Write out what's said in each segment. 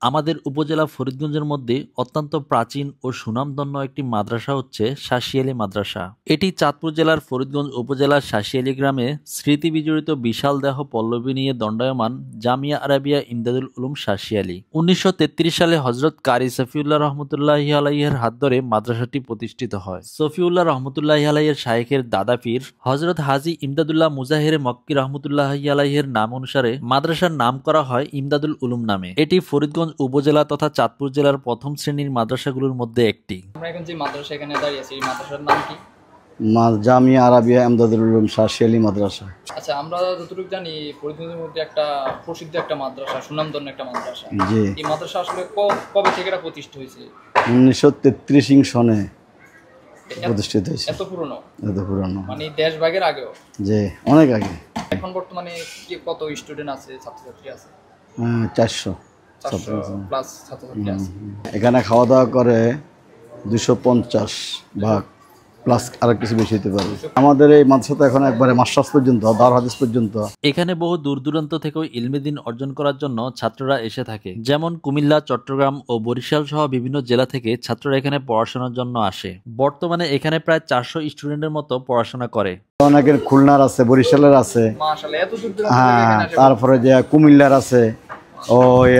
আমাদের উপজেলা ফরিদগঞ্জের মধ্যে অত্যন্ত প্রাচীন ও সুনামধন্য একটি মাদ্রাসা হচ্ছে শাসিয়ালী মাদ্রাসা। এটি চাঁদপুর জেলার ফরিদগঞ্জ উপজেলার শাসিয়ালী গ্রামে স্মৃতি বিজড়িত বিশাল দেহ পল্লবী নিয়ে দণ্ডায়মান জামিয়া আরাবিয়া ইমদাদুল উলুম শাসিয়ালী। 1933 সালে হজরত কারি সফিউল্লাহ রহমতুল্লাহি আলাইহির হাত ধরে মাদ্রাসাটি প্রতিষ্ঠিত হয়। সফিউল্লাহ রহমতুল্লাহি আলাইহির শায়েখের দাদা পীর হজরত হাজী ইমদাদুল্লাহ মুজাহির মক্কি রহমতুল্লাহি আলাইহির নাম অনুসারে মাদ্রাসার নাম করা হয় ইমদাদুল উলুম নামে। এটি ফরিদগঞ্জ উপজেলা তথা চাঁদপুর জেলার প্রথম শ্রেণীর মাদ্রাসাগুলোর মধ্যে একটি। আমরা এখন যে মাদ্রাসা এখানে দাঁড়িয়ে আছি, এই মাদ্রাসার নাম কি? জামিয়া আরাবিয়া ইমদাদুল উলুম শাসিয়ালী মাদ্রাসা। আচ্ছা, আমরা যতটুকু জানি ফরিদগঞ্জের মধ্যে একটা প্রসিদ্ধ একটা মাদ্রাসা, সুনামধন্য একটা মাদ্রাসা। জি। এই মাদ্রাসা আসলে কবে থেকে এটা প্রতিষ্ঠিত হয়েছে? 1933 সনে প্রতিষ্ঠিত হয়েছে। এত পুরনো? এত পুরনো, মানে দেশভাগের আগেও? জি, অনেক আগে। এখন বর্তমানে কি কত স্টুডেন্ট আছে, ছাত্রছাত্রী আছে? 400 প্লাস ছাত্রছাত্রী আছে। এখানে খাওয়া দাওয়া করে 250 ভাগ, প্লাস আর কিছু বেশি হতে পারে। আমাদের এই মাদ্রাসা এখন একবারে মাস্টার্স পর্যন্ত, দার হাদিস পর্যন্ত। এখানে বহু দূর দূরান্ত থেকেও ইলমে দ্বীন অর্জন করার জন্য ছাত্ররা এসে থাকে। যেমন কুমিল্লা, চট্টগ্রাম ও বরিশাল সহ বিভিন্ন জেলা থেকে ছাত্ররা এখানে পড়াশোনার জন্য আসে। বর্তমানে এখানে প্রায় 400 স্টুডেন্টের মতো পড়াশোনা করে। অনেকের খুলনার আছে, বরিশালের আছে, মাশাআল্লাহ, এত দূর দূরান্ত থেকে হ্যাঁ, এখানে আসে। তারপরে যে কুমিল্লার আছে, ওই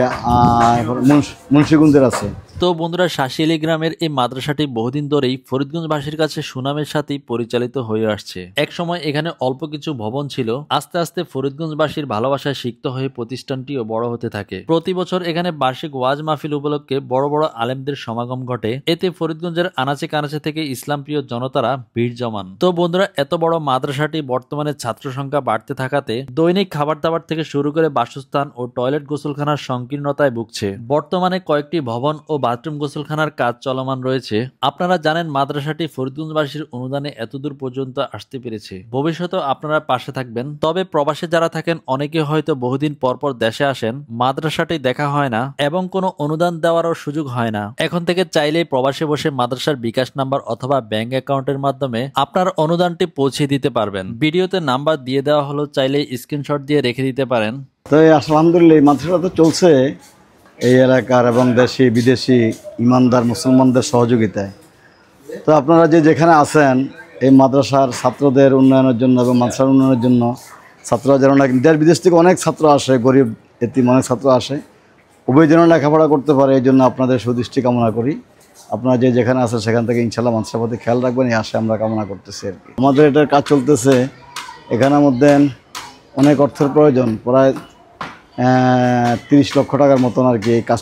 মুন্সিগঞ্জের আছে। তো বন্ধুরা, শাসিয়ালী গ্রামের এই মাদ্রাসাটি বহুদিন ধরেই ফরিদগঞ্জবাসীর কাছে সুনামের সাথেই পরিচালিত হয়ে আসছে। এক সময় এখানে অল্প কিছু ভবন ছিল, আস্তে আস্তে ফরিদগঞ্জবাসীর ভালোবাসায় সিক্ত হয়ে প্রতিষ্ঠানটিও বড় হতে থাকে। প্রতি বছর এখানে বার্ষিক ওয়াজ মাহফিল উপলক্ষে বড় বড় আলেমদের সমাগম ঘটে। এতে ফরিদগঞ্জের আনাচে কানাচে থেকে ইসলাম প্রিয় জনতারা ভিড় জমান। তো বন্ধুরা, এত বড় মাদ্রাসাটি বর্তমানে ছাত্র সংখ্যা বাড়তে থাকাতে দৈনিক খাবার দাবার থেকে শুরু করে বাসস্থান ও টয়লেট গোসলখানার সংকীর্ণতায় ভুগছে। বর্তমানে কয়েকটি ভবন ও বাথরুম গোসলখানার কাজ চলমান রয়েছে। আপনারা জানেন মাদ্রাসাটি ফরিদগঞ্জবাসীর অনুদানে এতদূর পর্যন্ত আসতে পেরেছে। ভবিষ্যতেও আপনারা পাশে থাকবেন। তবে প্রবাসে যারা থাকেন অনেকে হয়তো বহুদিন পর পর দেশে আসেন, মাদ্রাসাটি দেখা হয় না এবং কোনো অনুদান দেওয়ারও সুযোগ হয় না। এখন থেকে চাইলেই প্রবাসে বসে মাদ্রাসার বিকাশ নাম্বার অথবা ব্যাংক অ্যাকাউন্টের মাধ্যমে আপনার অনুদানটি পৌঁছে দিতে পারবেন। ভিডিওতে নাম্বার দিয়ে দেওয়া হলো, চাইলে স্ক্রিনশট দিয়ে রেখে দিতে পারেন। তো আলহামদুলিল্লাহ এই মাদ্রাসা তো চলছে এই এলাকার এবং দেশি বিদেশি ইমানদার মুসলমানদের সহযোগিতায়। তো আপনারা যে যেখানে আছেন, এই মাদ্রাসার ছাত্রদের উন্নয়নের জন্য এবং মাদ্রাসার উন্নয়নের জন্য ছাত্ররা যেন, দেশ বিদেশ থেকে অনেক ছাত্র আসে, গরিব এতিম অনেক ছাত্র আসে, উভয় যেন লেখাপড়া করতে পারে, এই জন্য আপনাদের সুদৃষ্টি কামনা করি। আপনারা যে যেখানে আছেন সেখান থেকে ইনশাল্লাহ মাদ্রাসার প্রতি খেয়াল রাখবেন, এই আশা আমরা কামনা করতেছি আর কি। আমাদের এটার কাজ চলতেছে, এখানের মধ্যে অনেক অর্থের প্রয়োজন, প্রায় 30 লক্ষ টাকার মতন আর কি। এই কাজ